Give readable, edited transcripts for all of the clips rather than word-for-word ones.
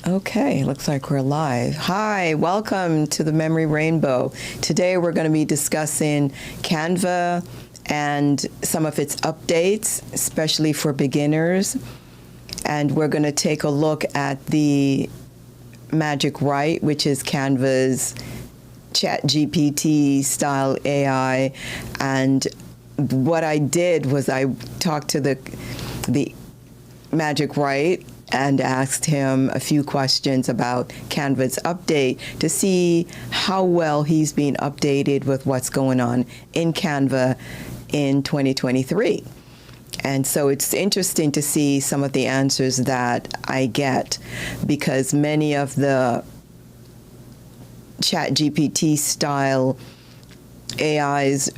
Okay, looks like we're live. Hi, welcome to the Memory Rainbow. Today we're going to be discussing Canva and some of its updates, especially for beginners. And we're going to take a look at the Magic Write, which is Canva's ChatGPT style AI. And what I did was I talked to the Magic Write and asked him a few questions about Canva's update to see how well he's being updated with what's going on in Canva in 2023. And so it's interesting to see some of the answers that I get, because many of the ChatGPT style AIs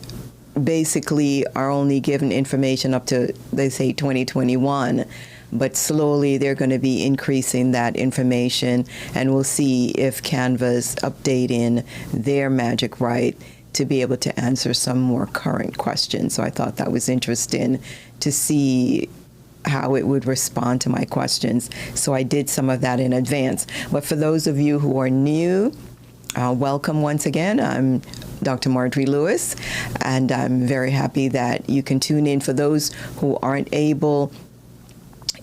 basically are only given information up to, they say, 2021. But slowly they're going to be increasing that information, and we'll see if Canva's updating their Magic Write to be able to answer some more current questions. So I thought that was interesting to see how it would respond to my questions. So I did some of that in advance. But for those of you who are new, welcome once again. I'm Dr. Marjorie Lewis, and I'm very happy that you can tune in. For those who aren't able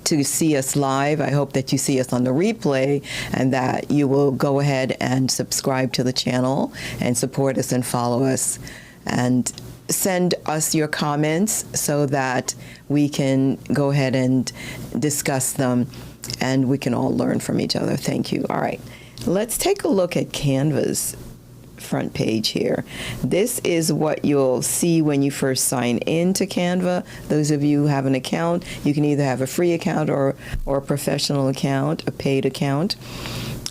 to see us live, I hope that you see us on the replay and that you will go ahead and subscribe to the channel and support us and follow us and send us your comments so that we can go ahead and discuss them and we can all learn from each other. Thank you. All right, let's take a look at Canva's front page here. This is what you'll see when you first sign into Canva. Those of you who have an account, you can either have a free account or a professional account, a paid account.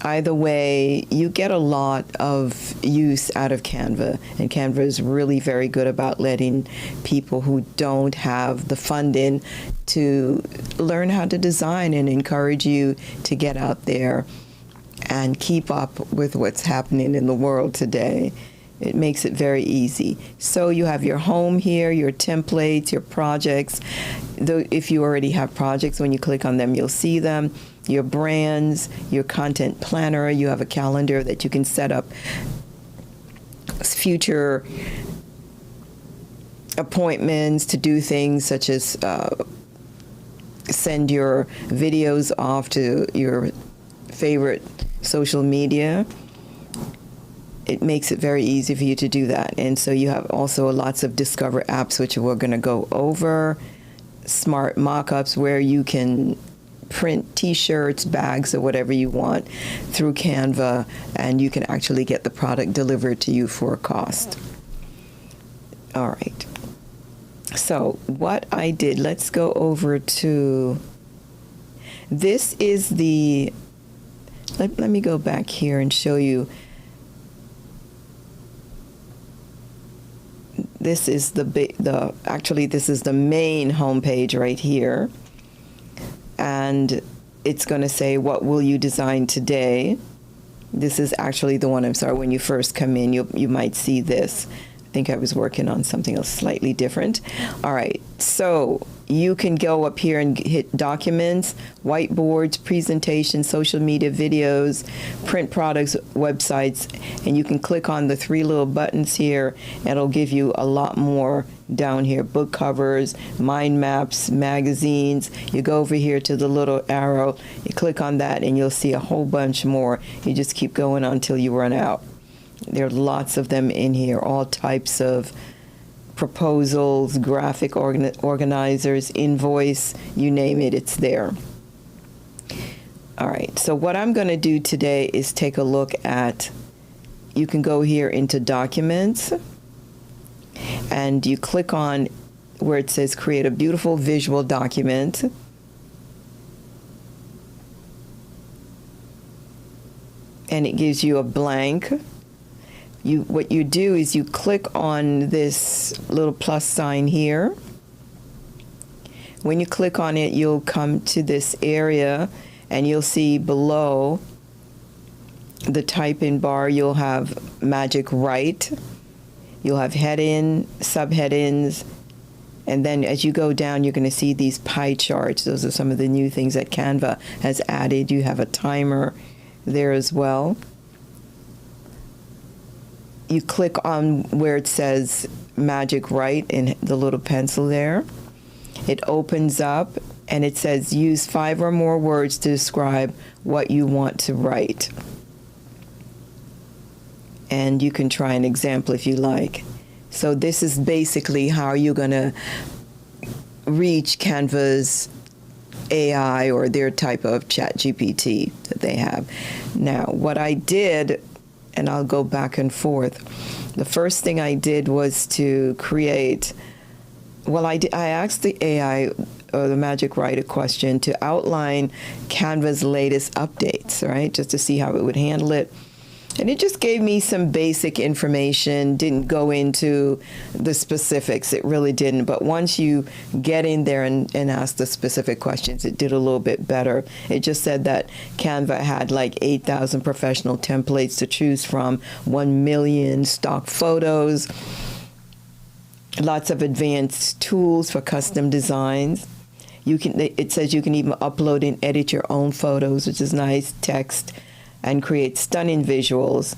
Either way, you get a lot of use out of Canva, and Canva is really very good about letting people who don't have the funding to learn how to design and encourage you to get out there and keep up with what's happening in the world today. It makes it very easy. So you have your home here, your templates, your projects. If you already have projects, when you click on them, you'll see them. Your brands, your content planner, you have a calendar that you can set up future appointments to do things such as send your videos off to your favorite social media. It makes it very easy for you to do that. And so you have also lots of Discover apps, which we're going to go over, smart mock-ups where you can print t-shirts, bags, or whatever you want through Canva, and you can actually get the product delivered to you for a cost. All right. So what I did, let's go over to, this is the, let me go back here and show you. This is actually this is the main homepage right here. And it's going to say, what will you design today? This is actually the one, I'm sorry, when you first come in, you might see this. I think I was working on something else slightly different. All right, so you can go up here and hit documents, whiteboards, presentations, social media videos, print products, websites, and you can click on the three little buttons here, and it'll give you a lot more down here. Book covers, mind maps, magazines. You go over here to the little arrow, you click on that, and you'll see a whole bunch more. You just keep going until you run out. There are lots of them in here, all types of proposals, graphic organizers, invoice, you name it, it's there. All right, so what I'm going to do today is take a look at, you can go here into Documents, and you click on where it says Create a Beautiful Visual Document. And it gives you a blank. What you do is you click on this little plus sign here. When you click on it, you'll come to this area, and you'll see below the type-in bar, you'll have Magic Write. You'll have heading, subheadings, And then as you go down, you're going to see these pie charts. Those are some of the new things that Canva has added. You have a timer there as well. You click on where it says Magic Write in the little pencil there. It opens up and it says use 5 or more words to describe what you want to write. And you can try an example if you like. So this is basically how you're going to reach Canva's AI or their type of chat GPT that they have. Now, what I did, and I'll go back and forth, the first thing I did was to create, I asked the AI, or the Magic Write, a question to outline Canva's latest updates, right, just to see how it would handle it. And it just gave me some basic information, didn't go into the specifics. It really didn't. But once you get in there and ask the specific questions, it did a little bit better. It just said that Canva had like 8,000 professional templates to choose from, 1 million stock photos, lots of advanced tools for custom designs. It says you can even upload and edit your own photos, which is nice, text, and create stunning visuals.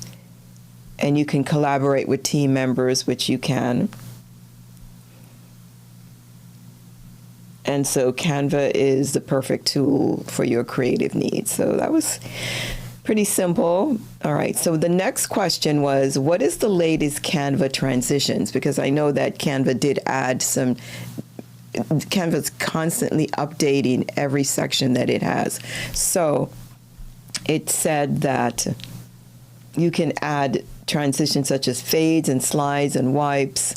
And you can collaborate with team members, which you can. And so Canva is the perfect tool for your creative needs. So that was pretty simple. All right, so the next question was, what is the latest Canva transitions? Because I know that Canva did add some, Canva's constantly updating every section that it has. So it said that you can add transitions such as fades and slides and wipes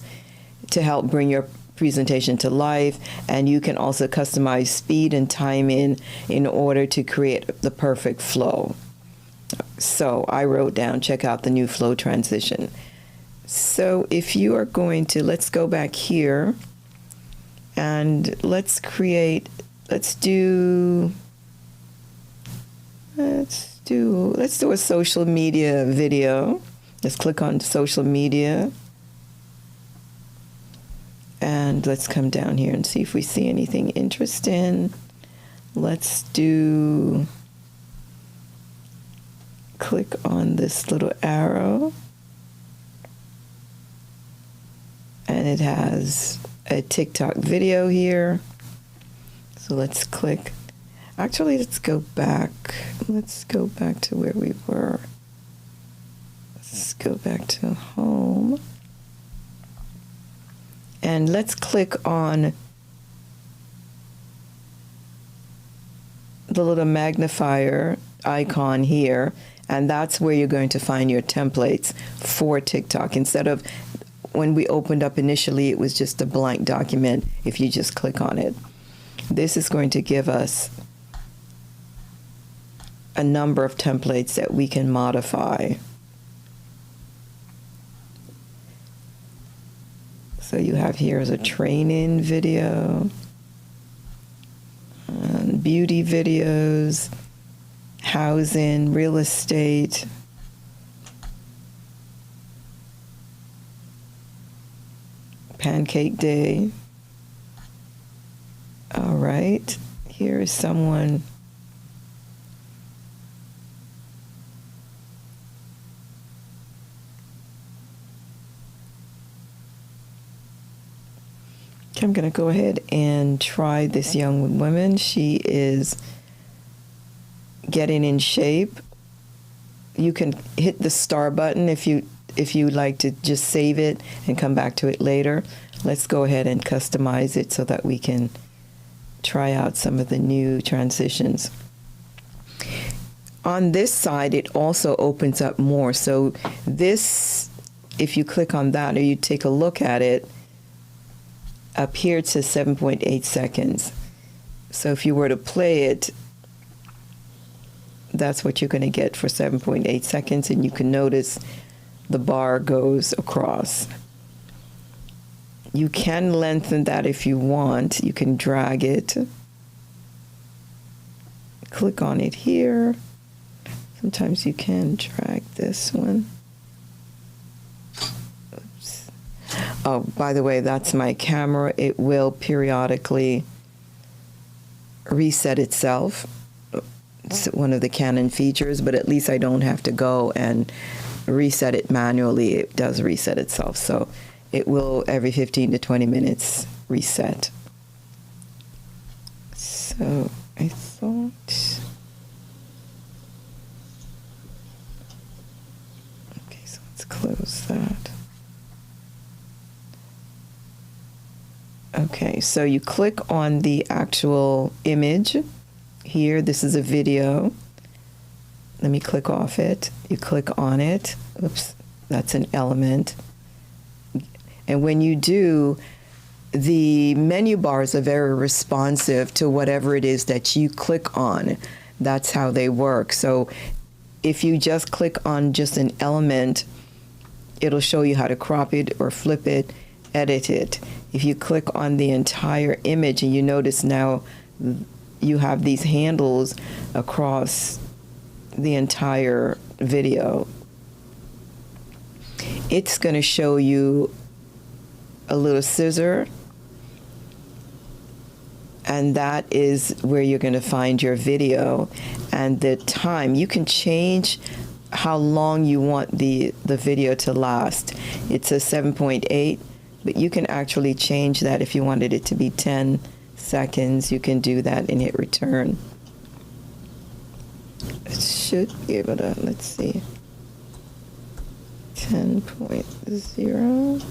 to help bring your presentation to life, and you can also customize speed and timing in order to create the perfect flow. So I wrote down, check out the new flow transition. So if you are going to, let's go back here and let's do a social media video. Let's click on social media. And let's come down here and see if we see anything interesting. Let's click on this little arrow. And it has a TikTok video here. So let's click. Actually, let's go back. Let's go back to where we were. Let's go back to home. And let's click on the little magnifier icon here. And that's where you're going to find your templates for TikTok. Instead of when we opened up initially, it was just a blank document if you just click on it. This is going to give us a number of templates that we can modify. So you have here is a training video, beauty videos, housing, real estate, pancake day. All right, here is someone. I'm going to go ahead and try this young woman. She is getting in shape. You can hit the star button if you like to just save it and come back to it later. Let's go ahead and customize it so that we can try out some of the new transitions. On this side, it also opens up more. So this, if you click on that or you take a look at it, up here it says 7.8 seconds. So if you were to play it, that's what you're going to get for 7.8 seconds. And you can notice the bar goes across. You can lengthen that if you want. You can drag it. Click on it here. Sometimes you can drag this one. Oops. Oh, by the way, that's my camera. It will periodically reset itself. It's one of the Canon features, but at least I don't have to go and reset it manually. It does reset itself. So it will every 15 to 20 minutes reset. So I thought... Okay, so let's close that. Okay, so you click on the actual image here. This is a video. Let me click off it. You click on it. Oops, that's an element. And when you do, the menu bars are very responsive to whatever it is that you click on. That's how they work. So if you just click on just an element, it'll show you how to crop it or flip it, edit it. If you click on the entire image, and you notice now you have these handles across the entire video, it's going to show you a little scissor, and that is where you're going to find your video and the time. You can change how long you want the video to last. It's a 7.8, but you can actually change that. If you wanted it to be 10 seconds, you can do that and hit return. It should be able to, let's see, 10.0.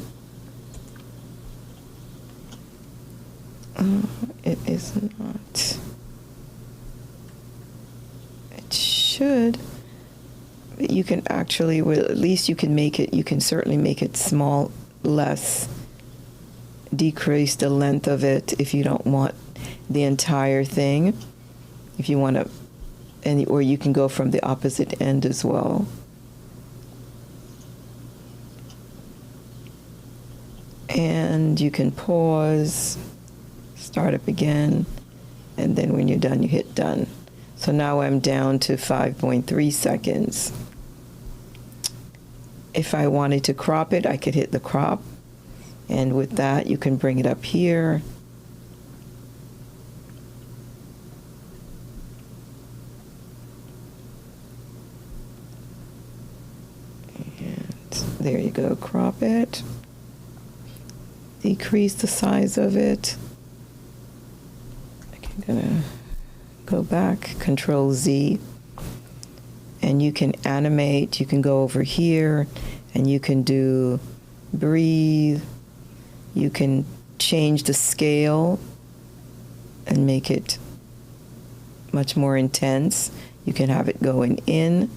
It is not. It should. But you can actually, well, at least you can make it, you can certainly make it small, less, decrease the length of it if you don't want the entire thing. If you want to, or you can go from the opposite end as well. And you can pause, start up again, and then when you're done, you hit done. So now I'm down to 5.3 seconds. If I wanted to crop it, I could hit the crop. And with that, you can bring it up here. And there you go, crop it. Decrease the size of it. I'm gonna go back, Control Z, and you can animate. You can go over here and you can do breathe. You can change the scale and make it much more intense. You can have it going in,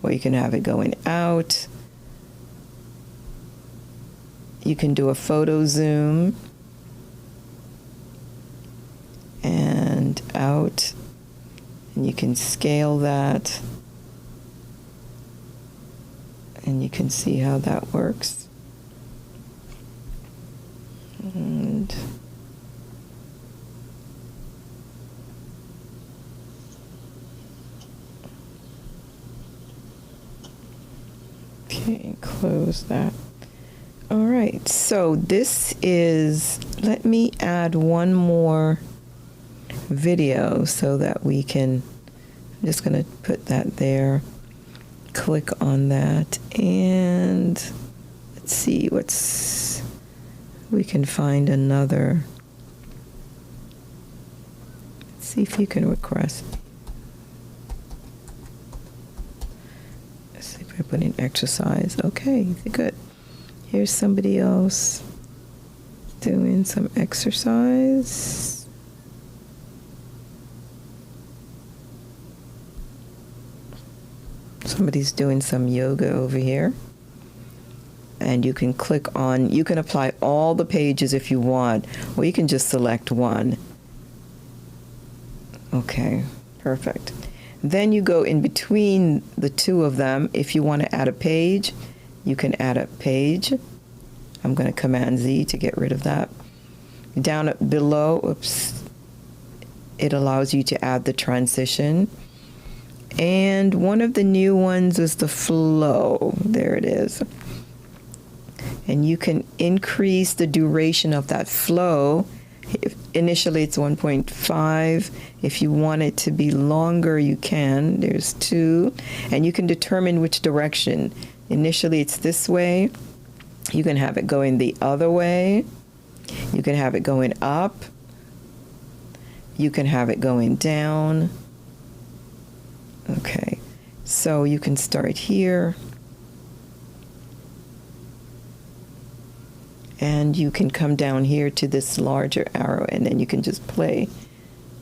or you can have it going out. You can do a photo zoom and out, and you can scale that, and you can see how that works. And okay, close that. All right, so this is, let me add one more video so that we can, I'm just going to put that there, click on that, and let's see we can find another. Let's see if you can request. Let's see if I put in exercise. Okay, good. Here's somebody else doing some exercise. Somebody's doing some yoga over here. And you can click on, you can apply all the pages if you want, or you can just select one. Okay, perfect. Then you go in between the two of them. If you want to add a page, you can add a page. I'm going to Command Z to get rid of that. Down below, oops, it allows you to add the transition. And one of the new ones is the flow. There it is. And you can increase the duration of that flow. Initially it's 1.5. If you want it to be longer, you can. There's 2. And you can determine which direction. Initially it's this way. You can have it going the other way. You can have it going up. You can have it going down. Okay, so you can start here. And you can come down here to this larger arrow, and then you can just play.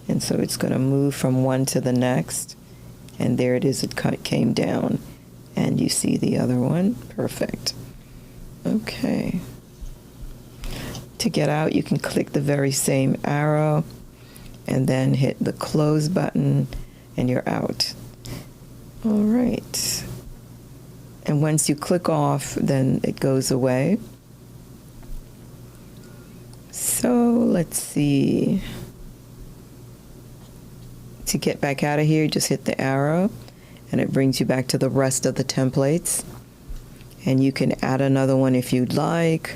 And so it's going to move from one to the next. And there it is, it came down. And you see the other one. Perfect. Okay. To get out, you can click the very same arrow and then hit the close button, and you're out. All right. And once you click off, then it goes away. So let's see. To get back out of here, just hit the arrow, and it brings you back to the rest of the templates. And you can add another one if you'd like.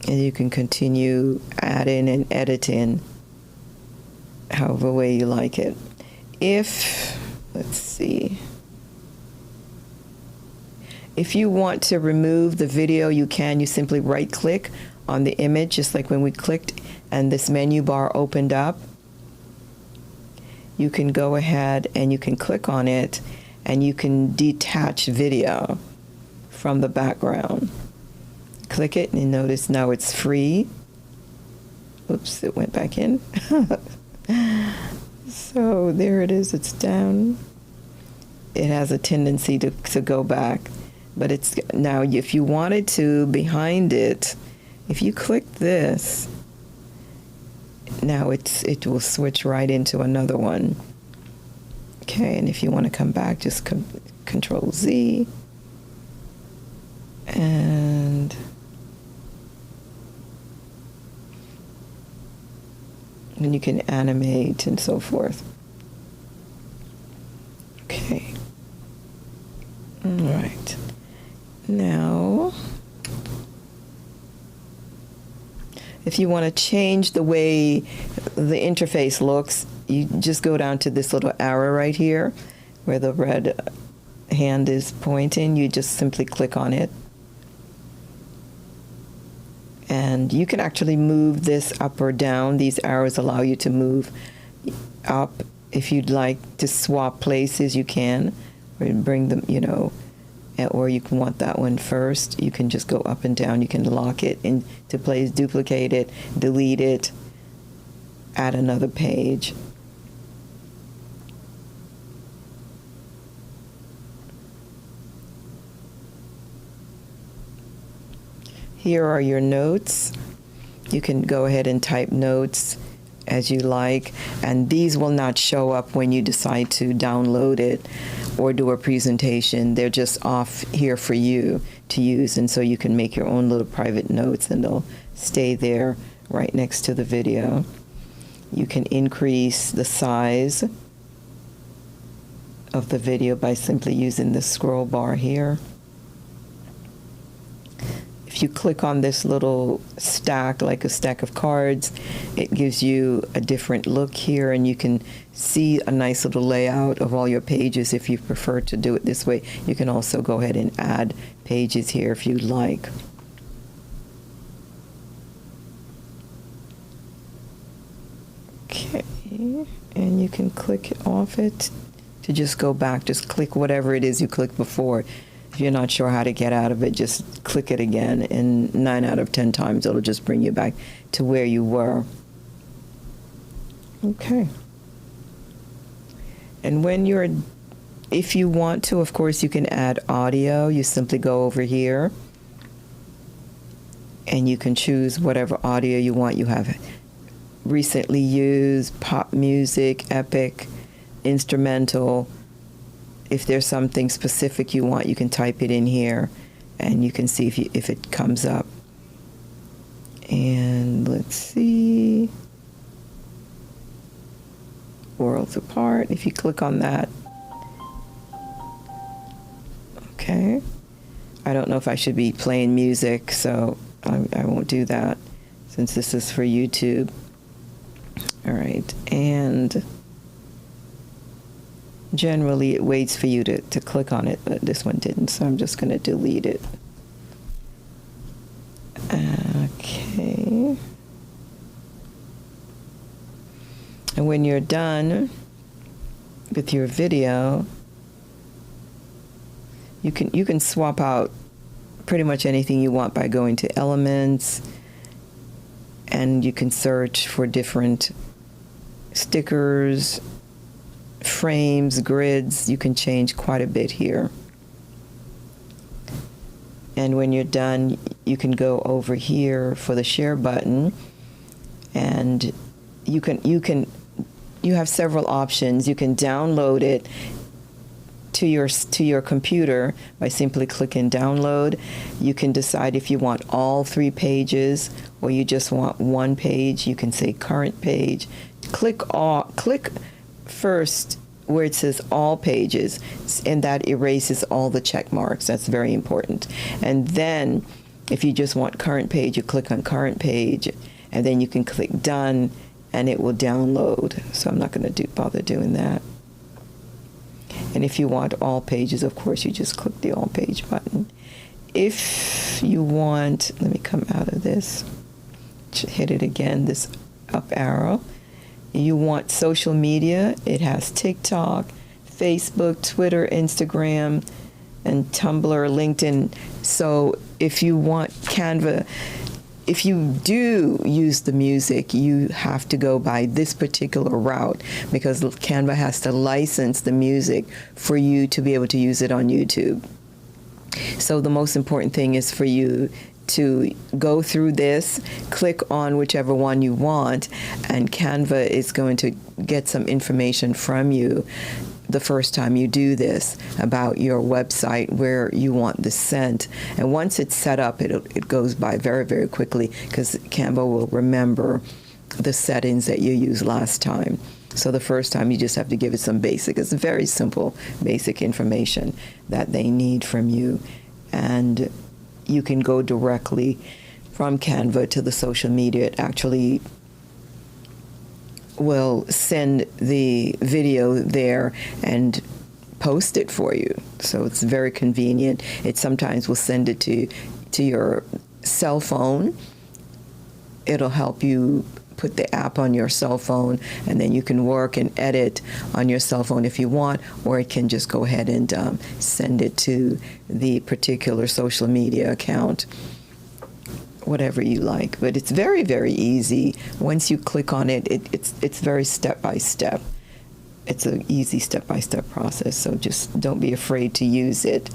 And you can continue adding and editing however way you like it. Let's see. If you want to remove the video, you can. You simply right-click on the image, just like when we clicked and this menu bar opened up. You can go ahead and you can click on it, and you can detach video from the background. Click it, and you notice now it's free. Oops, it went back in. So there it is, it's down. It has a tendency to go back. But it's now, if you wanted to, behind it, if you click this, now it will switch right into another one. Okay, and if you want to come back, just Control Z. And you can animate and so forth. Okay. All right. Now, if you want to change the way the interface looks, you just go down to this little arrow right here where the red hand is pointing. You just simply click on it. And you can actually move this up or down. These arrows allow you to move up. If you'd like to swap places, you can, or bring them, or you can want that one first. You can just go up and down. You can lock it into place, duplicate it, delete it, add another page. Here are your notes. You can go ahead and type notes as you like, and these will not show up when you decide to download it or do a presentation. They're just off here for you to use, and so you can make your own little private notes, and they'll stay there right next to the video. You can increase the size of the video by simply using the scroll bar here. If you click on this little stack, like a stack of cards, it gives you a different look here, and you can see a nice little layout of all your pages. If you prefer to do it this way, you can also go ahead and add pages here if you'd like. Okay, and you can click off it to just go back. Just click whatever it is you clicked before. If you're not sure how to get out of it, just click it again, and 9 out of 10 times it'll just bring you back to where you were. Okay. And if you want to, of course, you can add audio. You simply go over here, and you can choose whatever audio you want. You have recently used, pop music, epic, instrumental. If there's something specific you want, you can type it in here, and you can see if it comes up. And let's see. Worlds Apart. If you click on that. Okay. I don't know if I should be playing music, so I won't do that since this is for YouTube. All right, and generally it waits for you to click on it, but this one didn't, so I'm just going to delete it. Okay. And when you're done with your video, you can swap out pretty much anything you want by going to Elements, and you can search for different stickers, frames, grids. You can change quite a bit here. And when you're done, you can go over here for the share button, and you have several options. You can download it to your computer by simply clicking download. You can decide if you want all 3 pages or you just want 1 page. You can say current page. Click first where it says all pages, and that erases all the check marks. That's very important. And then if you just want current page, you click on current page, and then you can click done, and it will download. So I'm not going to bother doing that. And if you want all pages, of course, you just click the all page button. If you want, let me come out of this, hit it again, this up arrow. You want social media, it has TikTok, Facebook, Twitter, Instagram, and Tumblr, LinkedIn. So if you want Canva, if you do use the music, you have to go by this particular route because Canva has to license the music for you to be able to use it on YouTube. So the most important thing is for you to go through this, click on whichever one you want, and Canva is going to get some information from you the first time you do this about your website, where you want this sent. And once it's set up, it goes by very, very quickly because Canva will remember the settings that you used last time. So the first time you just have to give it some basic, it's very simple, basic information that they need from you. And you can go directly from Canva to the social media. It actually will send the video there and post it for you. So it's very convenient. It sometimes will send it to your cell phone. It'll help you put the app on your cell phone, and then you can work and edit on your cell phone if you want, or it can just go ahead and send it to the particular social media account, whatever you like. But it's very, very easy. Once you click on it, it's very step-by-step. It's an easy step-by-step process, so just don't be afraid to use it.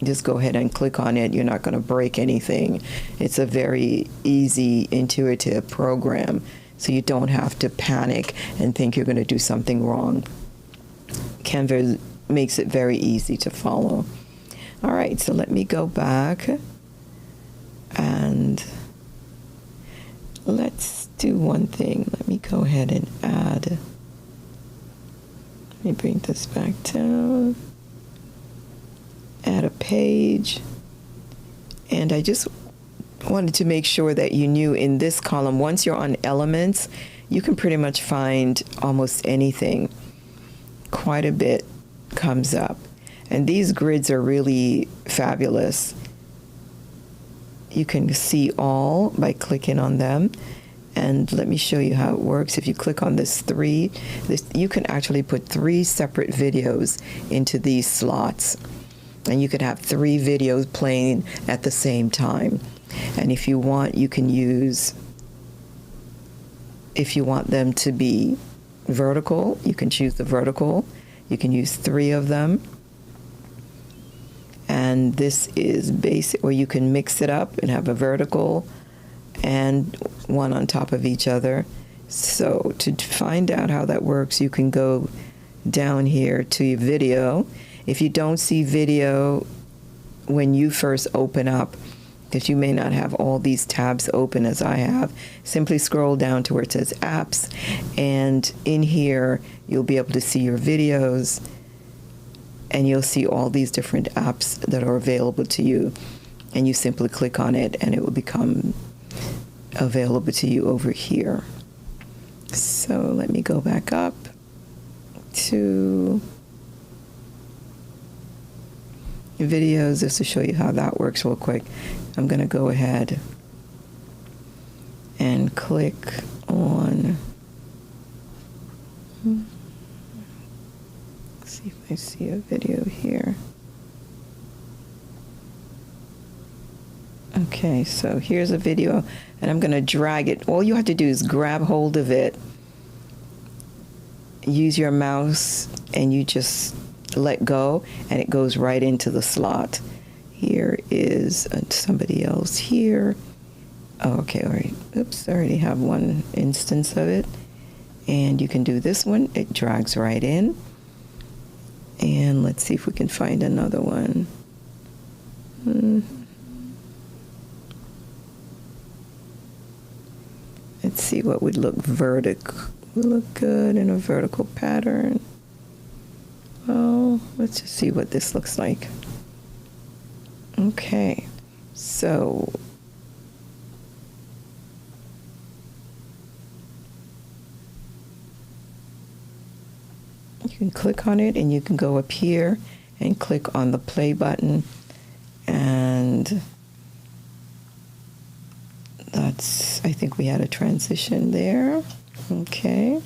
Just go ahead and click on it. You're not going to break anything. It's a very easy, intuitive program, so you don't have to panic and think you're going to do something wrong. Canva makes it very easy to follow. All right, so let me go back and let's do one thing. Let me go ahead and add. Let me bring this back down. Add a page, and I just wanted to make sure that you knew in this column, once you're on Elements, you can pretty much find almost anything. Quite a bit comes up, and these grids are really fabulous. You can see all by clicking on them, and let me show you how it works. If you click on this you can actually put 3 separate videos into these slots. And you could have 3 videos playing at the same time. And if you want, you can use, if you want them to be vertical, you can choose the vertical. You can use 3 of them. And this is basic, where you can mix it up and have a vertical and one on top of each other. So to find out how that works, you can go down here to your video. If you don't see video when you first open up, because you may not have all these tabs open as I have, simply scroll down to where it says apps, and in here you'll be able to see your videos, and you'll see all these different apps that are available to you, and you simply click on it and it will become available to you over here. So let me go back up to videos just to show you how that works real quick. I'm going to go ahead and click on, let's see if I see a video here. Okay, so here's a video, and I'm going to drag it. All you have to do is grab hold of it, use your mouse, and you just let go, and it goes right into the slot. Here is somebody else here. Oh, okay, all right. Oops, I already have one instance of it. And you can do this one. It drags right in. And let's see if we can find another one. Let's see what would look would look good in a vertical pattern. Well, let's just see what this looks like. Okay, so you can click on it, and you can go up here and click on the play button, and I think we had a transition there. Okay,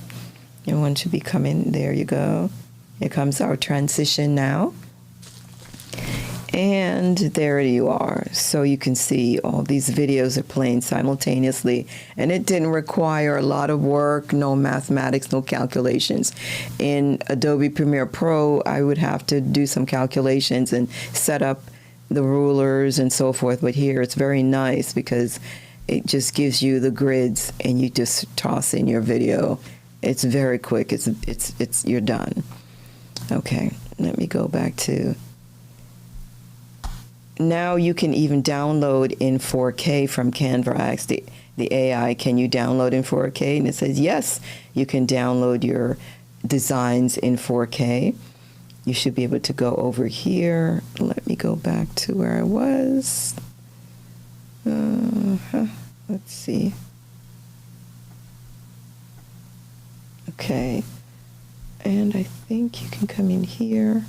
and one should be coming. There you go. Here comes our transition now. And there you are. So you can see all these videos are playing simultaneously, and it didn't require a lot of work, no mathematics, no calculations. In Adobe Premiere Pro, I would have to do some calculations and set up the rulers and so forth, but here it's very nice because it just gives you the grids and you just toss in your video. It's very quick. It's you're done. Okay, let me go back to. Now you can even download in 4K from Canva. I asked the AI, can you download in 4K? And it says yes, you can download your designs in 4K. You should be able to go over here. Let me go back to where I was. Let's see. Okay. And I think you can come in here.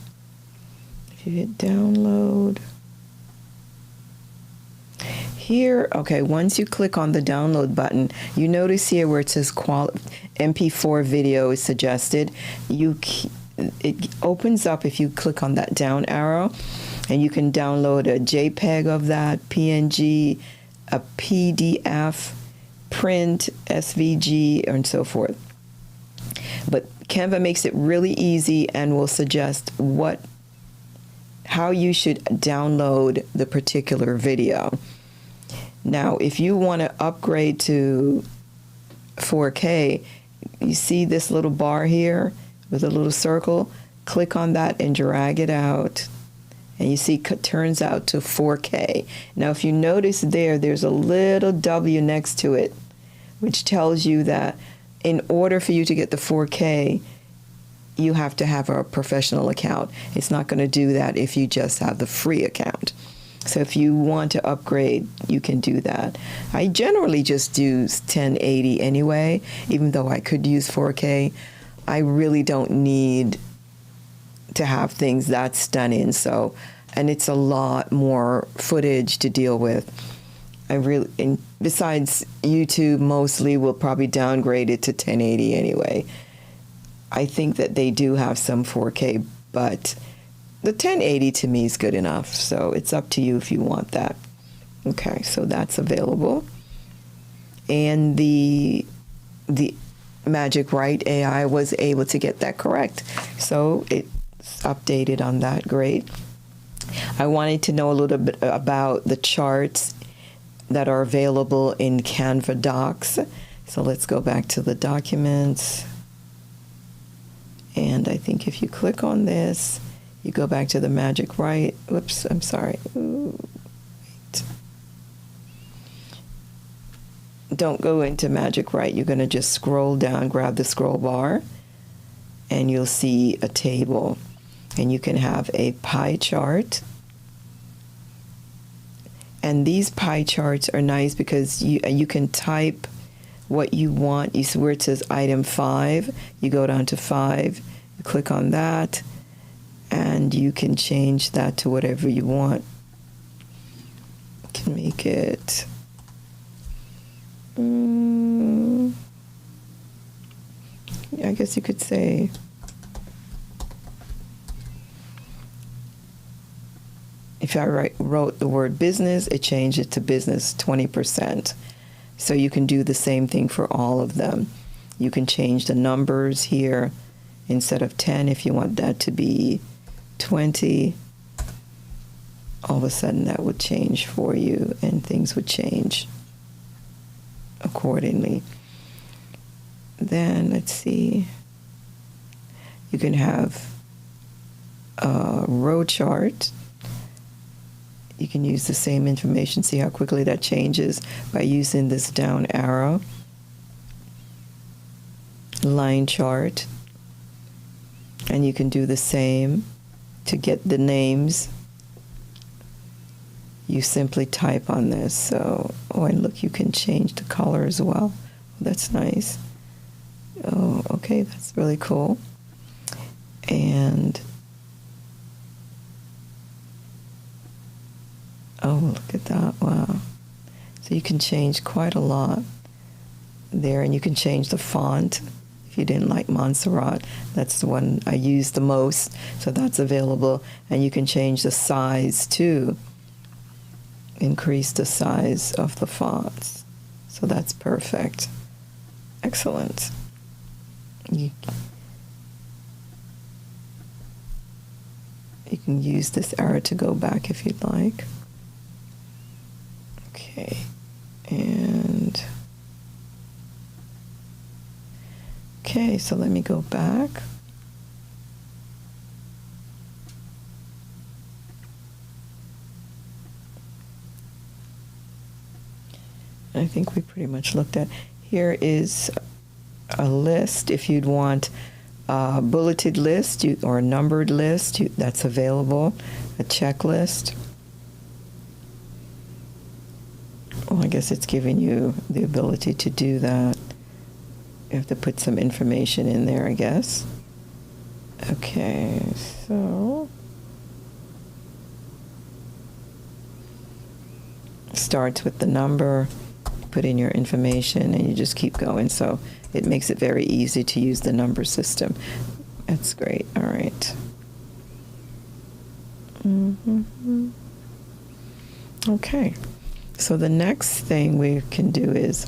If you hit download. Here, okay, once you click on the download button, you notice here where it says MP4 video is suggested. It opens up if you click on that down arrow, and you can download a JPEG of that, PNG, a PDF, print, SVG, and so forth. But Canva makes it really easy and will suggest how you should download the particular video. Now, if you want to upgrade to 4K, you see this little bar here with a little circle? Click on that and drag it out. And you see it turns out to 4K. Now, if you notice there's a little W next to it, which tells you that in order for you to get the 4K, you have to have a professional account. It's not going to do that if you just have the free account. So if you want to upgrade, you can do that. I generally just do 1080 anyway, even though I could use 4K. I really don't need to have things that stunning. So, and it's a lot more footage to deal with. And besides, YouTube mostly will probably downgrade it to 1080 anyway. I think that they do have some 4K, but the 1080 to me is good enough, so it's up to you if you want that. Okay, so that's available. And the Magic Write AI was able to get that correct. So it's updated on that. Great. I wanted to know a little bit about the charts that are available in Canva Docs. So let's go back to the documents. And I think if you click on this, you go back to the Magic Write. Whoops, I'm sorry. Ooh, wait. Don't go into Magic Write. You're going to just scroll down, grab the scroll bar, and you'll see a table. and you can have a pie chart. And these pie charts are nice because you can type what you want. You see where it says item 5, you go down to 5, you click on that, and you can change that to whatever you want. You can make it I guess you could say if I wrote the word business, it changed it to business 20%. So you can do the same thing for all of them. You can change the numbers here. Instead of 10, if you want that to be 20, all of a sudden that would change for you and things would change accordingly. Then let's see, you can have a row chart. You can use the same information, see how quickly that changes by using this down arrow. Line chart. And you can do the same to get the names. You simply type on this. So, oh, and look, you can change the color as well. That's nice. Oh, okay, that's really cool. And oh, look at that. Wow. So you can change quite a lot there, and you can change the font. If you didn't like Montserrat, that's the one I use the most, so that's available. And you can change the size too. Increase the size of the fonts. So that's perfect. Excellent. You can use this arrow to go back if you'd like. Okay, and okay, so let me go back. I think we pretty much looked at. Here is a list if you'd want a bulleted list or a numbered list, that's available. A checklist. Well, I guess it's giving you the ability to do that. You have to put some information in there, I guess. Okay, so starts with the number, put in your information, and you just keep going. So it makes it very easy to use the number system. That's great. All right. Okay. So the next thing we can do is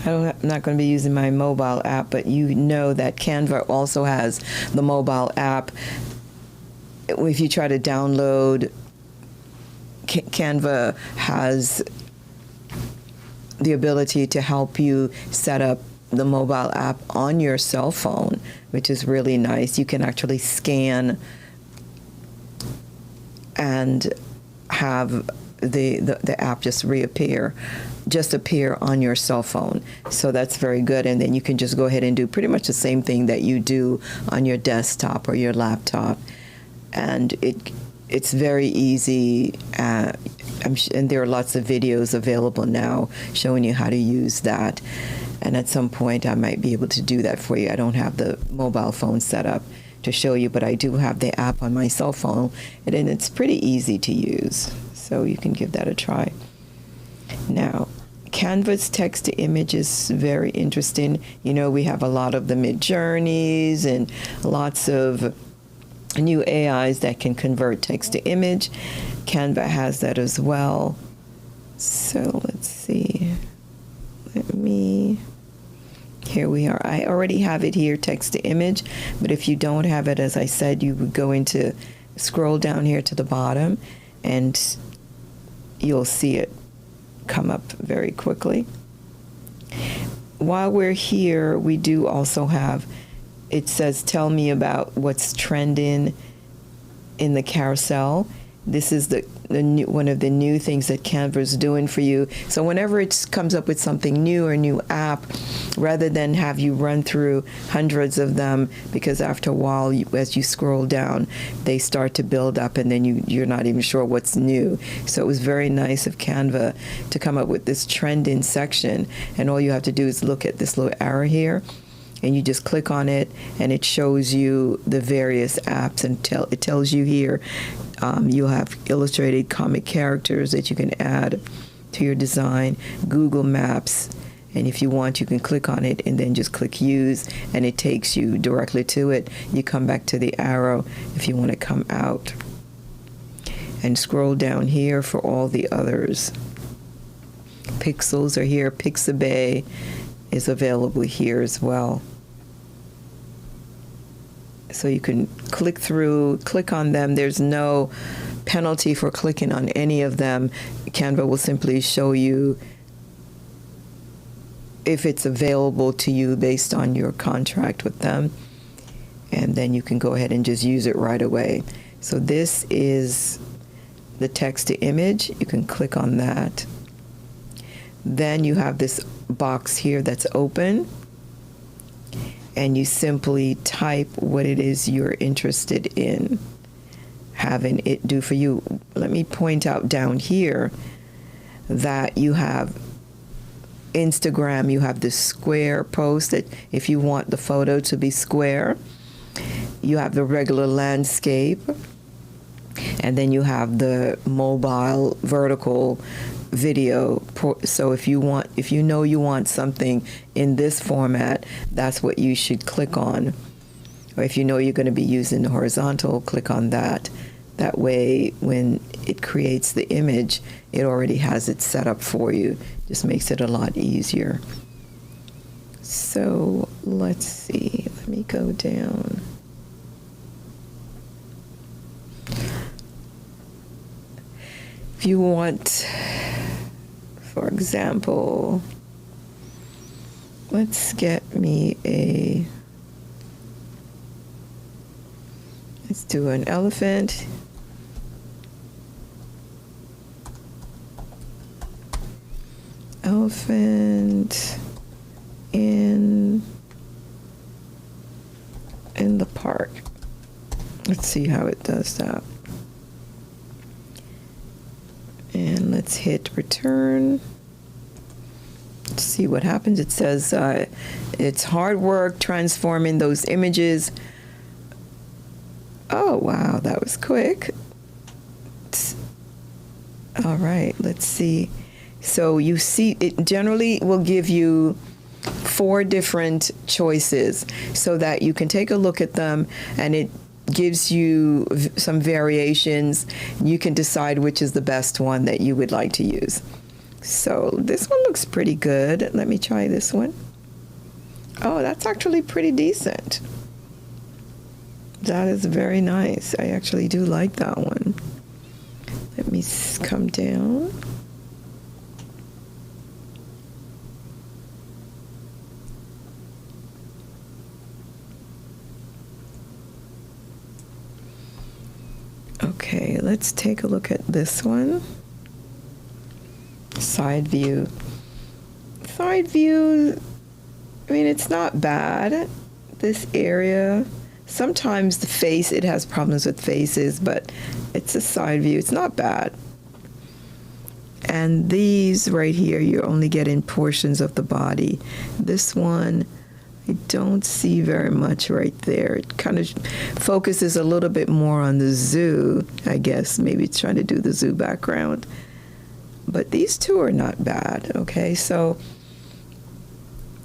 I'm not going to be using my mobile app, but you know that Canva also has the mobile app. If you try to download, Canva has the ability to help you set up the mobile app on your cell phone, which is really nice. You can actually scan and have the app just appear on your cell phone. So that's very good. And then you can just go ahead and do pretty much the same thing that you do on your desktop or your laptop. And it's very easy. And there are lots of videos available now showing you how to use that. And at some point, I might be able to do that for you. I don't have the mobile phone set up to show you, but I do have the app on my cell phone, and it's pretty easy to use. So you can give that a try. Now, Canva's text to image is very interesting. You know, we have a lot of the Mid-Journeys and lots of new AIs that can convert text to image. Canva has that as well. So let's see. Here we are. I already have it here, text to image, but if you don't have it, as I said, you would go into, scroll down here to the bottom, and you'll see it come up very quickly. While we're here, we do also have, it says, tell me about what's trending in the carousel. This is the new, one of the new things that Canva is doing for you. So whenever it comes up with something new or a new app, rather than have you run through hundreds of them, because after a while, as you scroll down, they start to build up, and then you're not even sure what's new. So it was very nice of Canva to come up with this trending section, and all you have to do is look at this little arrow here, and you just click on it, and it shows you the various apps, and it tells you here you'll have illustrated comic characters that you can add to your design, Google Maps, and if you want, you can click on it and then just click use, and it takes you directly to it. You come back to the arrow if you want to come out, and scroll down here for all the others. Pixels are here. Pixabay is available here as well. So you can click on them. There's no penalty for clicking on any of them. Canva will simply show you if it's available to you based on your contract with them. And then you can go ahead and just use it right away. So this is the text to image. You can click on that. Then you have this box here that's open, and you simply type what it is you're interested in having it do for you. Let me point out down here that you have Instagram, you have the square post that if you want the photo to be square, you have the regular landscape, and then you have the mobile vertical video. So if you know you want something in this format, that's what you should click on. Or if you know you're going to be using the horizontal, click on that. That way, when it creates the image, it already has it set up for you. Just makes it a lot easier. So let's see. Let me go down. If you want, for example, let's do an elephant. Elephant in the park. Let's see how it does that. And let's hit return. Let's see what happens. It says it's hard work transforming those images. Oh, wow, that was quick. All right, let's see. So you see, it generally will give you 4 different choices so that you can take a look at them, and it gives you some variations. You can decide which is the best one that you would like to use. So this one looks pretty good. Let me try this one. Oh, that's actually pretty decent. That is very nice. I actually do like that one. Let me come down. Okay, let's take a look at this one. Side view. Side view, I mean, it's not bad. This area, sometimes the face, it has problems with faces, but it's a side view. It's not bad. And these right here, you're only getting portions of the body. This one, I don't see very much right there. It kind of focuses a little bit more on the zoo, I guess. Maybe it's trying to do the zoo background. But these two are not bad, okay? So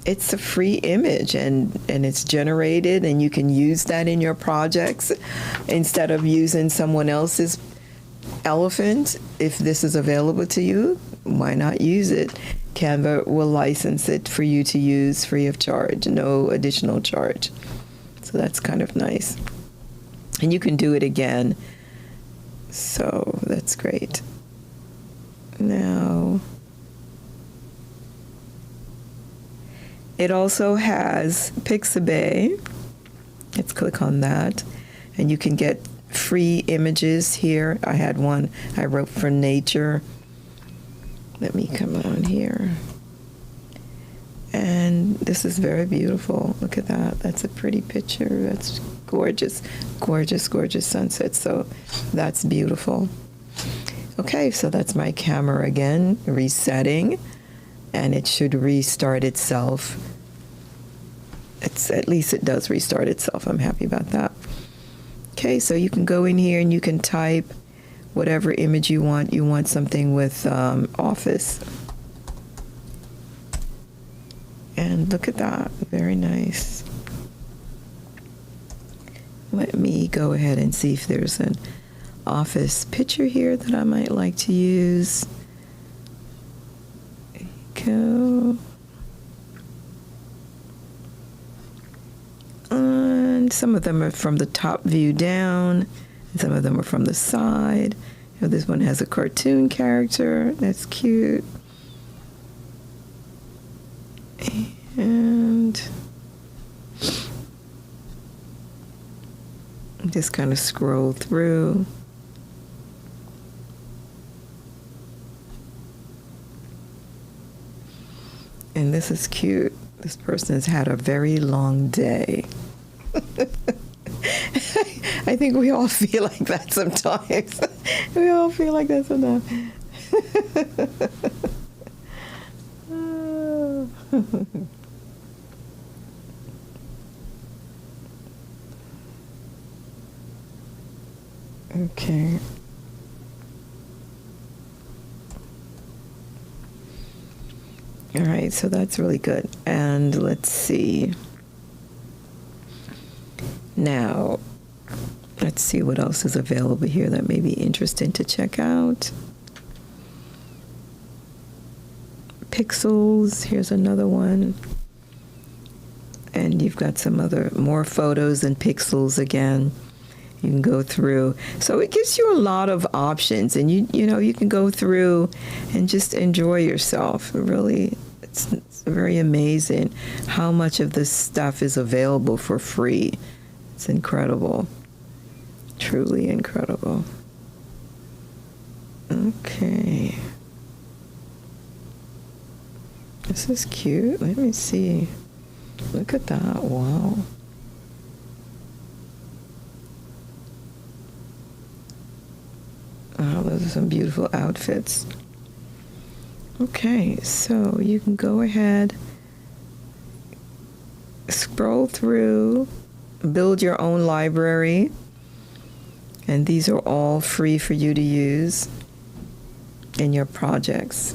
it's a free image, and it's generated, and you can use that in your projects instead of using someone else's elephant. If this is available to you, why not use it? Canva will license it for you to use free of charge, no additional charge. So that's kind of nice. And you can do it again. So that's great. Now, it also has Pixabay. Let's click on that. And you can get free images here. I had one I wrote for nature. Let me come on here. And this is very beautiful. Look at that. That's a pretty picture. That's gorgeous, gorgeous, gorgeous sunset. So that's beautiful. Okay, so that's my camera again, resetting, and it should restart itself. At least it does restart itself. I'm happy about that. Okay, so you can go in here and you can type whatever image you want. You want something with office. And look at that, very nice. Let me go ahead and see if there's an office picture here that I might like to use. There you go. And some of them are from the top view down, and some of them are from the side. You know, this one has a cartoon character. That's cute. And just kind of scroll through. And this is cute. This person has had a very long day. I think we all feel like that sometimes. We all feel like that sometimes. Okay. All right, so that's really good. And let's see. Now, let's see what else is available here that may be interesting to check out. Pixels, here's another one. And you've got some more photos and pixels again. You can go through. So it gives you a lot of options, and you know, you can go through and just enjoy yourself. Really, it's very amazing how much of this stuff is available for free. It's incredible. Truly incredible. Okay. This is cute. Let me see. Look at that. Wow. Wow, those are some beautiful outfits. Okay, so you can go ahead, scroll through, build your own library, and these are all free for you to use in your projects.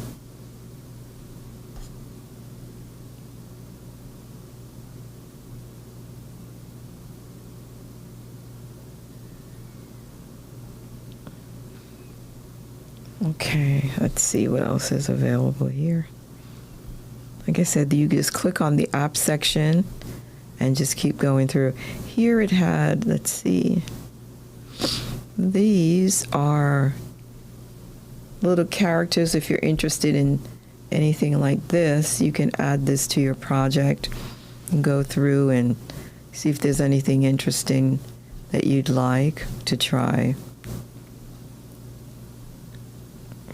Okay, let's see what else is available here. Like I said, you just click on the app section and just keep going through. Here it had, let's see, these are little characters. If you're interested in anything like this, you can add this to your project and go through and see if there's anything interesting that you'd like to try.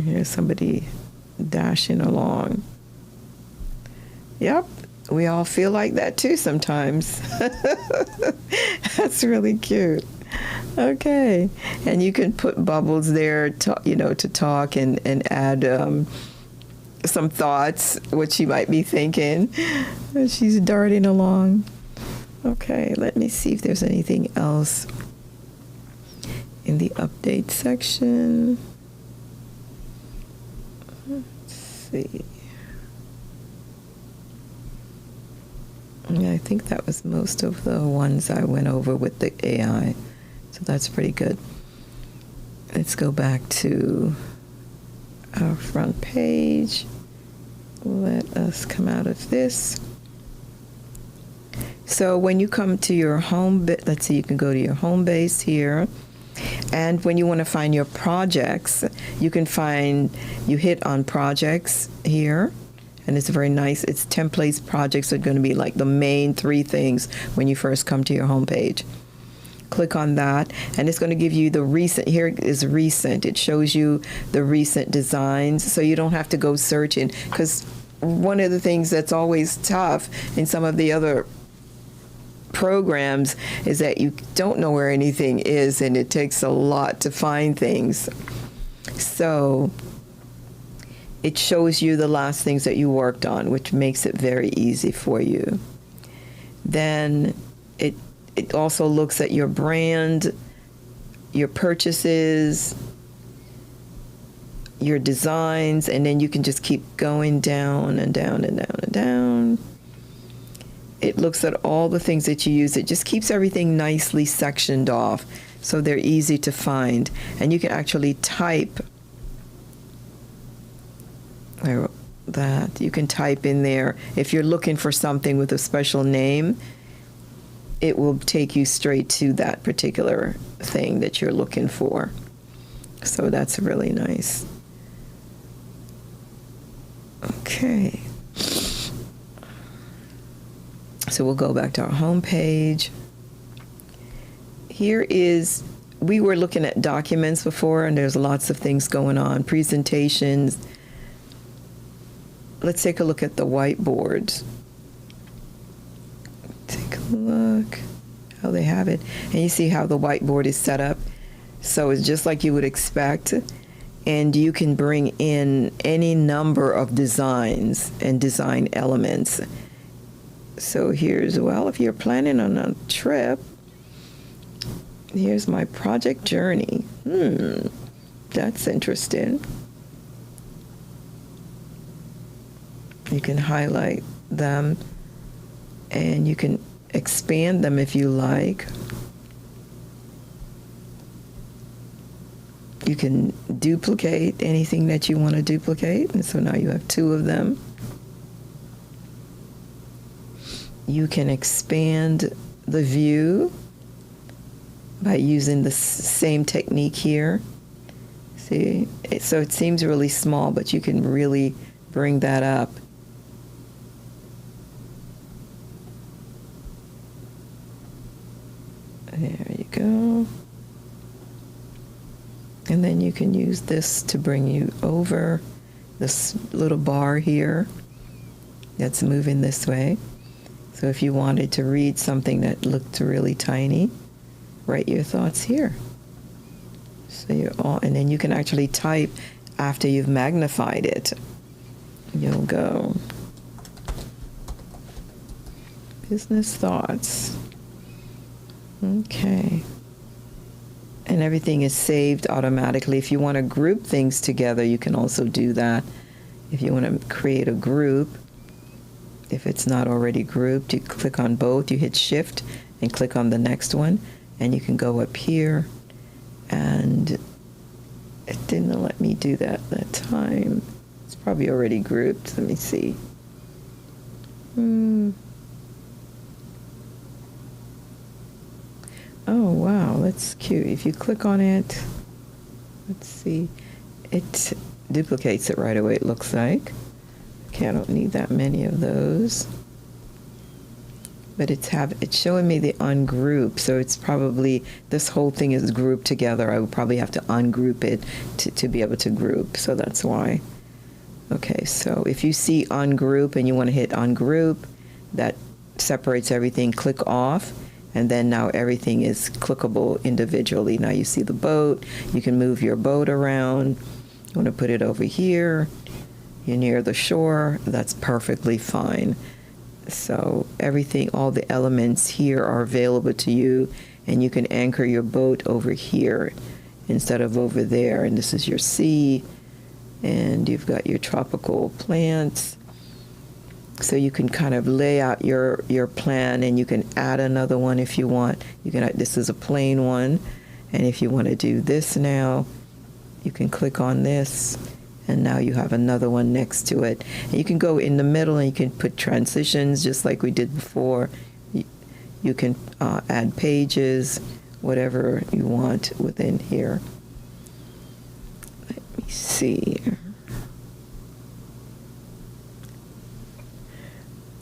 Here's somebody dashing along. Yep, we all feel like that too sometimes. That's really cute. Okay, and you can put bubbles there, to talk and add some thoughts, what she might be thinking as she's darting along. Okay, let me see if there's anything else in the update section. Let's see. Yeah, I think that was most of the ones I went over with the AI. So that's pretty good. Let's go back to our front page. Let us come out of this. So when you come to your home, let's see, you can go to your home base here. And when you want to find your projects, you hit on projects here. And it's very nice. It's templates. Projects are going to be like the main three things when you first come to your home page. Click on that, and it's going to give you the recent. Here is recent. It shows you the recent designs, so you don't have to go searching. Because one of the things that's always tough in some of the other programs is that you don't know where anything is, and it takes a lot to find things. So it shows you the last things that you worked on, which makes it very easy for you. Then it also looks at your brand, your purchases, your designs, and then you can just keep going down and down and down and down. It looks at all the things that you use. It just keeps everything nicely sectioned off so they're easy to find. And you can actually type that. You can type in there. If you're looking for something with a special name, it will take you straight to that particular thing that you're looking for. So that's really nice. Okay. So we'll go back to our home page. Here is, we were looking at documents before, and there's lots of things going on. Presentations. Let's take a look at the whiteboards. Take a look how they have it. And you see how the whiteboard is set up. So it's just like you would expect. And you can bring in any number of designs and design elements. So here's, well, if you're planning on a trip, here's my project journey. That's interesting. You can highlight them, and you can expand them if you like. You can duplicate anything that you want to duplicate, and so now you have 2 of them. You can expand the view by using the same technique here. See, so it seems really small, but you can really bring that up. There you go. And then you can use this to bring you over this little bar here that's moving this way. So if you wanted to read something that looked really tiny, write your thoughts here. So you're all, and then you can actually type after you've magnified it. You'll go business thoughts. Okay. And everything is saved automatically. If you want to group things together, you can also do that. If you want to create a group, if it's not already grouped, you click on both, you hit shift and click on the next one, and you can go up here, and it didn't let me do that time. It's probably already grouped. Let me see. Oh, wow, that's cute. If you click on it, let's see, it duplicates it right away, it looks like. Okay, I don't need that many of those. But it's showing me the ungroup, so it's probably, this whole thing is grouped together. I would probably have to ungroup it to be able to group, so that's why. Okay, so if you see ungroup and you want to hit ungroup, that separates everything, click off, and then now everything is clickable individually. Now you see the boat, you can move your boat around. You want to put it over here, you're near the shore, that's perfectly fine. So everything, all the elements here are available to you, and you can anchor your boat over here instead of over there. And this is your sea, and you've got your tropical plants. So you can kind of lay out your plan, and you can add another one if you want. You can. This is a plain one, and if you want to do this now, you can click on this, and now you have another one next to it. And you can go in the middle, and you can put transitions just like we did before. You can add pages, whatever you want within here. Let me see.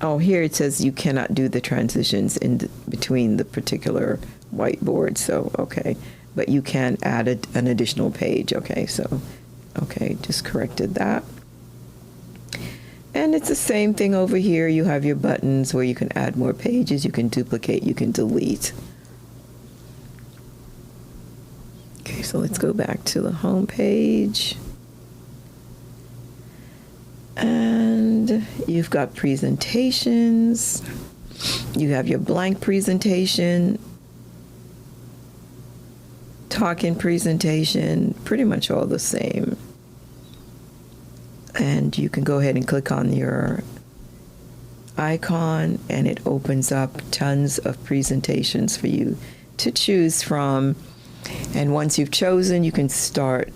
Oh, here it says you cannot do the transitions in between the particular whiteboard, so okay. But you can add an additional page, okay, so, okay, just corrected that. And it's the same thing over here. You have your buttons where you can add more pages, you can duplicate, you can delete. Okay, so let's go back to the home page. And you've got presentations. You have your blank presentation, talking presentation, pretty much all the same. And you can go ahead and click on your icon and it opens up tons of presentations for you to choose from. And once you've chosen, you can start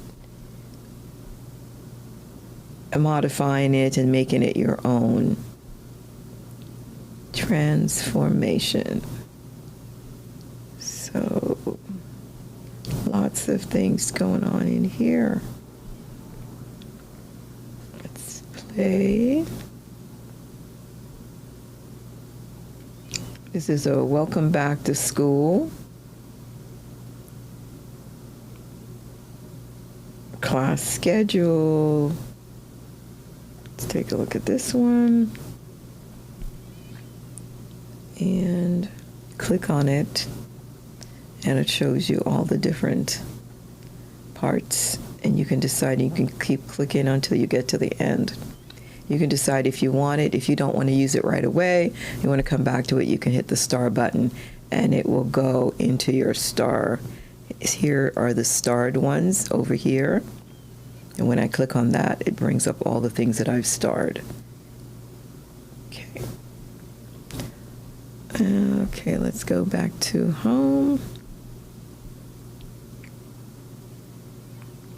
modifying it and making it your own. Transformation. So lots of things going on in here. Let's play. This is a welcome back to school. Class schedule. Let's take a look at this one. And click on it. And it shows you all the different parts. And you can decide, you can keep clicking until you get to the end. You can decide if you want it. If you don't want to use it right away, you want to come back to it, you can hit the star button and it will go into your star. Here are the starred ones over here. And when I click on that, it brings up all the things that I've starred. Okay. Okay, let's go back to home.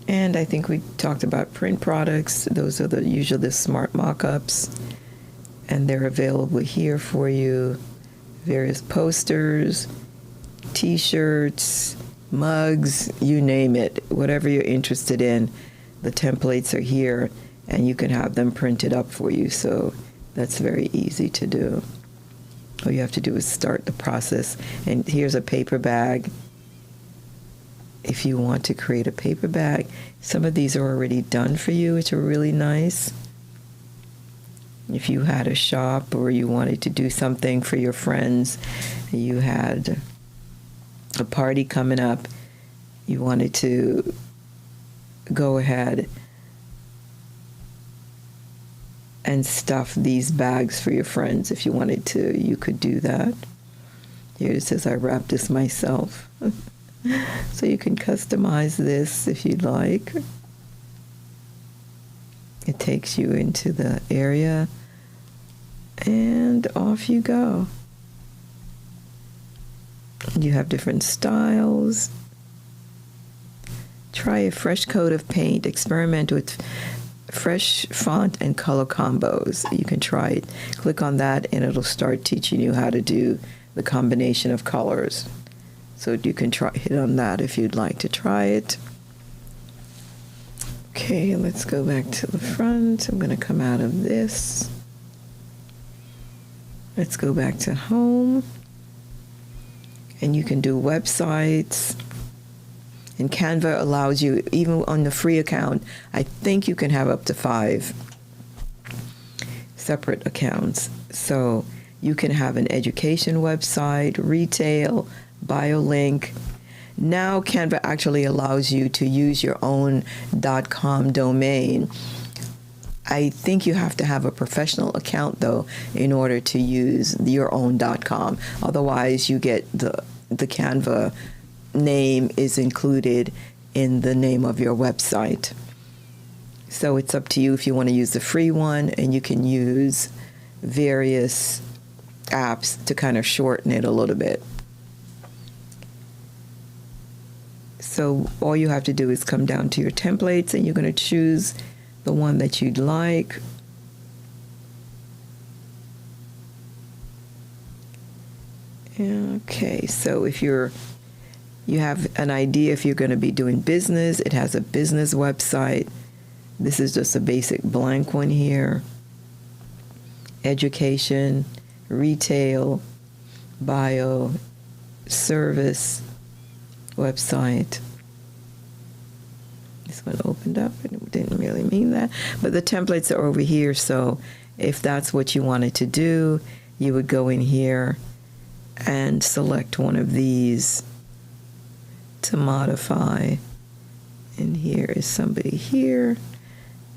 And I think we talked about print products. Those are usually the smart mock-ups. And they're available here for you. Various posters, t-shirts, mugs, you name it. Whatever you're interested in, the templates are here and you can have them printed up for you. So that's very easy to do. All you have to do is start the process. And here's a paper bag. If you want to create a paper bag, some of these are already done for you, which are really nice. If you had a shop or you wanted to do something for your friends, you had a party coming up, you wanted to go ahead and stuff these bags for your friends. If you wanted to, you could do that. Here it says I wrapped this myself. So you can customize this if you'd like. It takes you into the area and off you go. You have different styles. Try a fresh coat of paint. Experiment with fresh font and color combos. You can try it. Click on that and it'll start teaching you how to do the combination of colors. So you can hit on that if you'd like to try it. Okay, let's go back to the front. I'm going to come out of this. Let's go back to home. And you can do websites. And Canva allows you, even on the free account, I think you can have up to 5 separate accounts. So you can have an education website, retail, BioLink. Now Canva actually allows you to use your own .com domain. I think you have to have a professional account though in order to use your own .com. Otherwise you get the Canva name is included in the name of your website. So it's up to you if you want to use the free one, and you can use various apps to kind of shorten it a little bit. So all you have to do is come down to your templates and you're going to choose the one that you'd like. Okay, so if you have an idea if you're going to be doing business, it has a business website. This is just a basic blank one here. Education, retail, bio, service website. This one opened up and it didn't really mean that. But the templates are over here, so if that's what you wanted to do, you would go in here and select one of these to modify. And here is somebody here.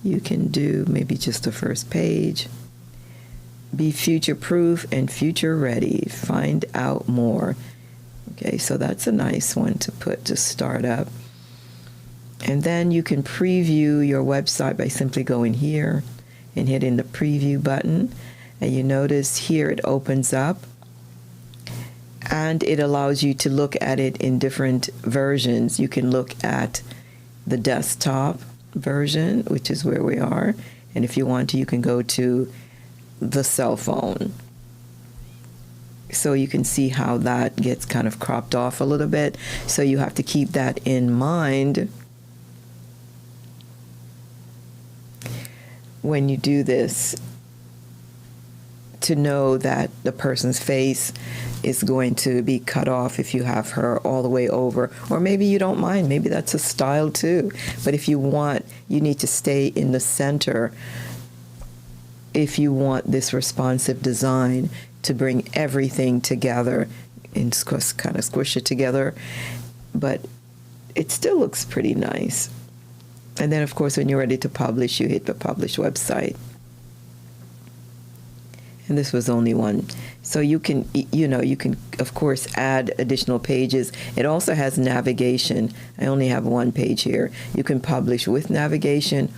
You can do maybe just the first page. Be future-proof and future-ready. Find out more. Okay, so that's a nice one to put to start up. And then you can preview your website by simply going here and hitting the preview button. And you notice here it opens up and it allows you to look at it in different versions. You can look at the desktop version, which is where we are. And if you want to, you can go to the cell phone. So you can see how that gets kind of cropped off a little bit. So you have to keep that in mind when you do this, to know that the person's face is going to be cut off if you have her all the way over. Or maybe you don't mind. Maybe that's a style too. But if you want, you need to stay in the center if you want this responsive design to bring everything together and kind of squish it together. But it still looks pretty nice. And then, of course, when you're ready to publish, you hit the publish website. And this was only one. So you can, you can, of course, add additional pages. It also has navigation. I only have one page here. You can publish with navigation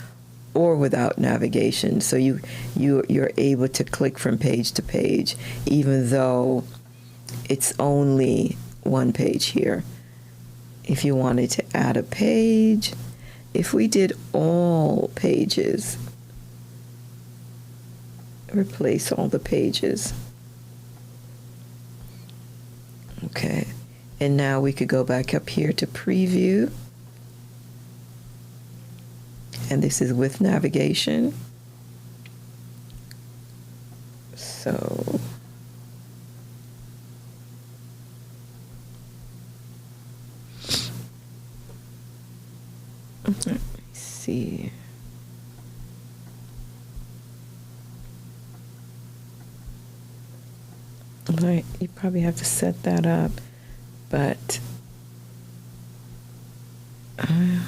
or without navigation. So you're able to click from page to page, even though it's only one page here. If you wanted to add a page, if we did all pages, replace all the pages. Okay, and now we could go back up here to preview. And this is with navigation. So let me see. All right, you probably have to set that up, but I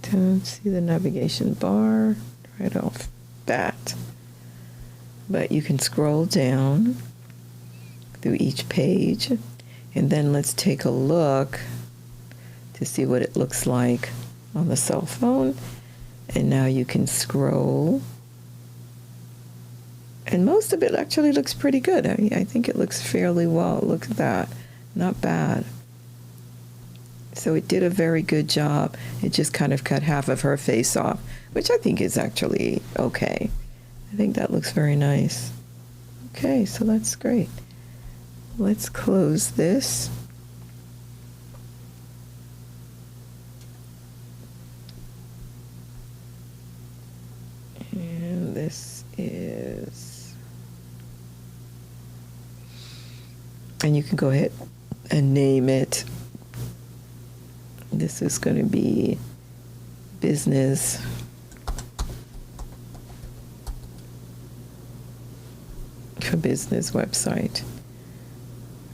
don't see the navigation bar right off bat. But you can scroll down through each page, and then let's take a look to see what it looks like on the cell phone. And now you can scroll, and most of it actually looks pretty good. I think it looks fairly well. Look at that, not bad. So it did a very good job. It just kind of cut half of her face off, which I think is actually okay. I think that looks very nice. Okay, so that's great. Let's close this. And this is, and you can go ahead and name it. This is going to be business for business website.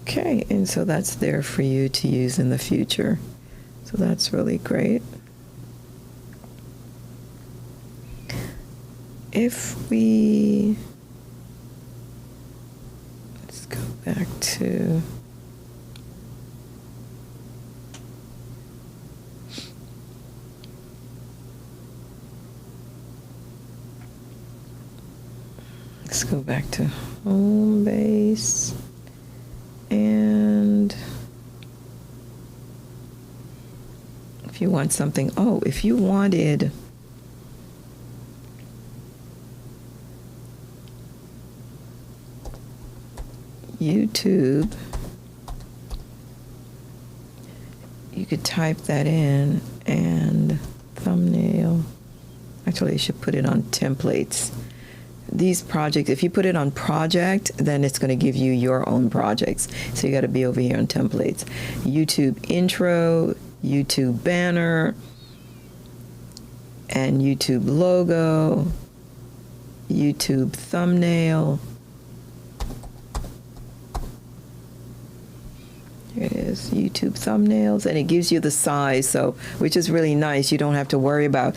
Okay, and so that's there for you to use in the future. So that's really great. If we, let's go back to, let's go back to home base, and if you want something, if you wanted YouTube, you could type that in, and thumbnail. Actually, I should put it on templates. these projects, if you put it on project, then it's going to give you your own projects. So you got to be over here on templates. YouTube intro, YouTube banner, and YouTube logo, YouTube thumbnail. Here it is, YouTube thumbnails, and it gives you the size, so which is really nice. You don't have to worry about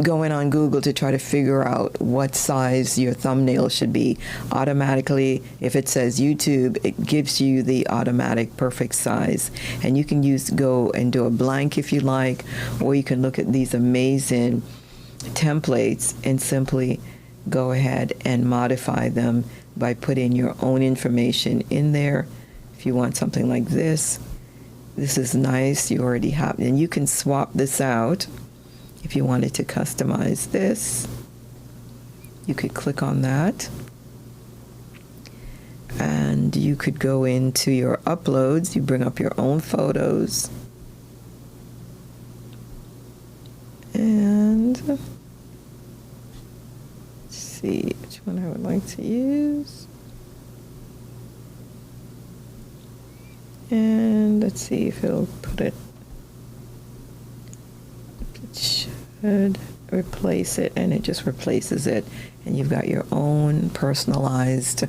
going on Google to try to figure out what size your thumbnail should be. Automatically, if it says YouTube, it gives you the automatic perfect size. And you can go and do a blank if you like, or you can look at these amazing templates and simply go ahead and modify them by putting your own information in there. If you want something like this is nice. You already have, and you can swap this out. If you wanted to customize this, you could click on that. And you could go into your uploads. You bring up your own photos. And let's see which one I would like to use. And let's see if it'll put it. Should replace it, and it just replaces it, and you've got your own personalized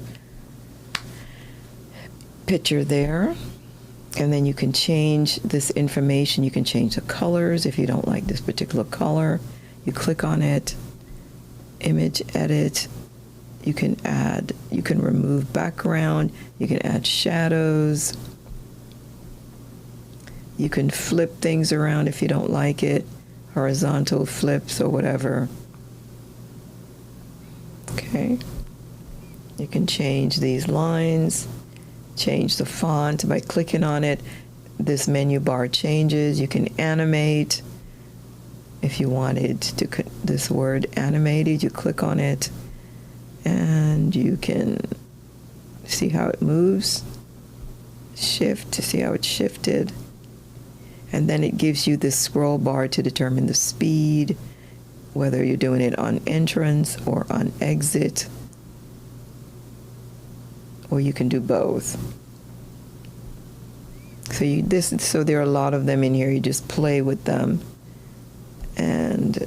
picture there. And then you can change this information. You can change the colors if you don't like this particular color. You click on it, image edit. You can remove background, you can add shadows, you can flip things around if you don't like it, horizontal flips or whatever. Okay. You can change these lines, change the font by clicking on it. This menu bar changes. You can animate. If you wanted to, this word animated, you click on it and you can see how it moves. Shift to see how it's shifted. And then it gives you this scroll bar to determine the speed, whether you're doing it on entrance or on exit, or you can do both. So there are a lot of them in here. You just play with them, and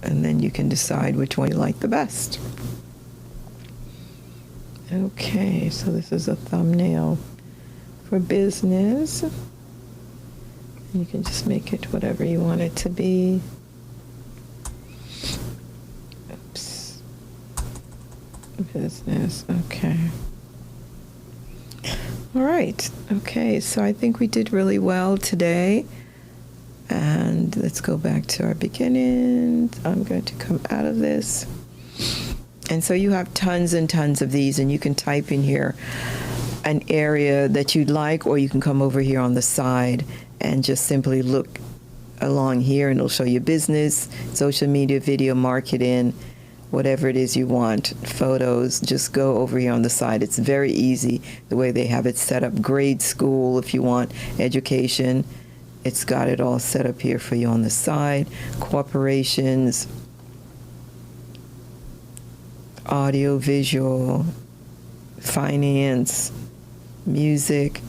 then you can decide which one you like the best. Okay, so this is a thumbnail for business. You can just make it whatever you want it to be. Oops. Business, okay. All right, okay, so I think we did really well today. And let's go back to our beginning. I'm going to come out of this. And so you have tons and tons of these, and you can type in here an area that you'd like, or you can come over here on the side and just simply look along here, and it'll show you business, social media, video marketing, whatever it is you want, photos. Just go over here on the side. It's very easy the way they have it set up. Grade school, if you want education, it's got it all set up here for you on the side. Corporations, audio, visual, finance, music,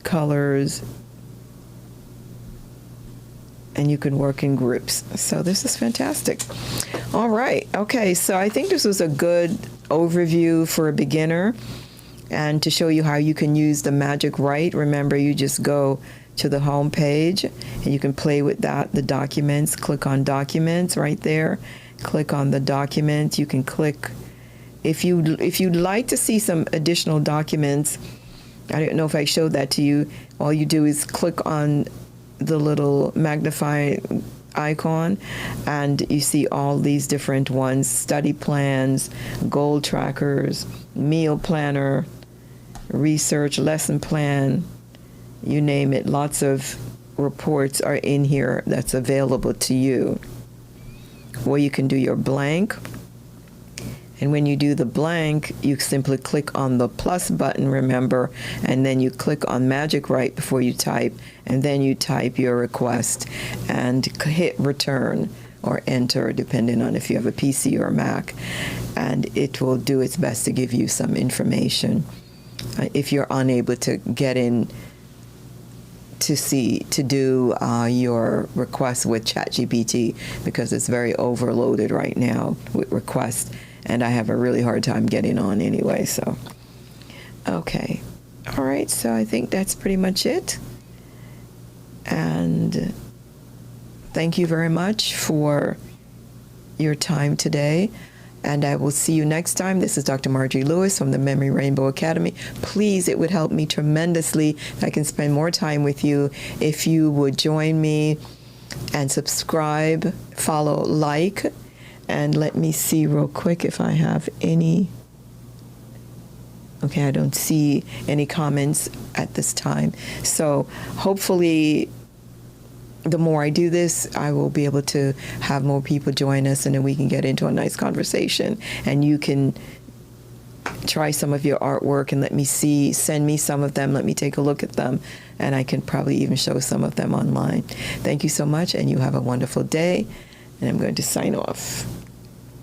colors, and you can work in groups. So this is fantastic. All right. Okay. So I think this was a good overview for a beginner, and to show you how you can use the Magic Write. Remember, you just go to the home page and you can play with that, the documents. Click on documents right there. Click on the document. You can click. If you'd like to see some additional documents, I don't know if I showed that to you, all you do is click on the little magnify icon, and you see all these different ones: study plans, goal trackers, meal planner, research, lesson plan, you name it. Lots of reports are in here that's available to you, where you can do your blank. And when you do the blank, you simply click on the plus button, remember, and then you click on Magic Write before you type, and then you type your request and hit return or enter, depending on if you have a PC or a Mac, and it will do its best to give you some information. If you're unable to get in to do your request with ChatGPT, because it's very overloaded right now with requests, and I have a really hard time getting on anyway. So, okay. All right, so I think that's pretty much it. And thank you very much for your time today. And I will see you next time. This is Dr. Marjorie Lewis from the Memory Rainbow Academy. Please, it would help me tremendously if I can spend more time with you if you would join me and subscribe, follow, like, and let me see real quick if I have any. Okay, I don't see any comments at this time. So hopefully the more I do this, I will be able to have more people join us, and then we can get into a nice conversation, and you can try some of your artwork and let me see, send me some of them, let me take a look at them, and I can probably even show some of them online. Thank you so much, and you have a wonderful day, and I'm going to sign off.